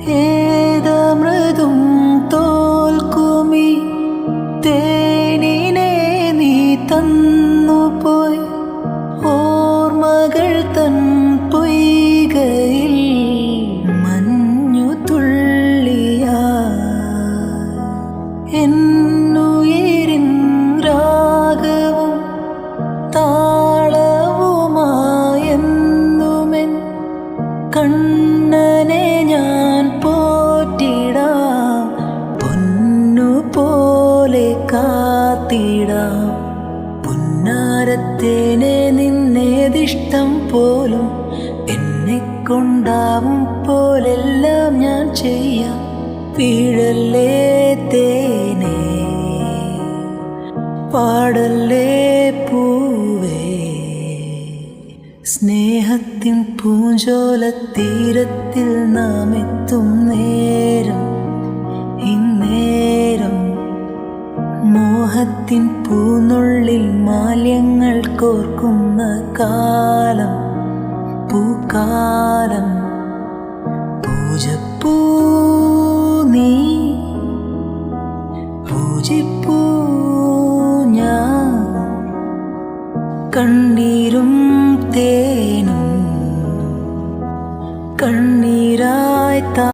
ഏതമൃതും തോൽക്കുമി തേനിനെ നീ തന്നുപോയി. ഓർമ്മകൾ തൻ പൊയ്കയിൽ മഞ്ഞു തുള്ളിയാ. എന്നുയിരിൻ രാഗവും താളവുമായെന്നുമെൻ കണ്ണനെ ഞാൻ പോറ്റിടാം. പൊന്നുപോലെ കാത്തിടാം. പുന്നാരത്തേനെ നിന്നേതിഷ്ടം പോലും എന്നെ കൊണ്ടാവും പോലെല്ലാം ഞാൻ ചെയ്യാം. വീഴല്ലേ തേനേ, പാടല്ലേ പൂവേ. സ്നേഹത്തിൻ പൂഞ്ചോലത്തീരത്തിൽ നാം എത്തും നേരം ഇന്നേരം. മോഹത്തിൻ പൂനുള്ളിൽ മാല്യങ്ങൾ കോർക്കുന്ന കാലം പൂക്കാലം. പൂജപ്പൂ നീ, പൂജിപ്പൂ ഞാൻ. കണ്ണീരും തേനും കണ്ണീരായി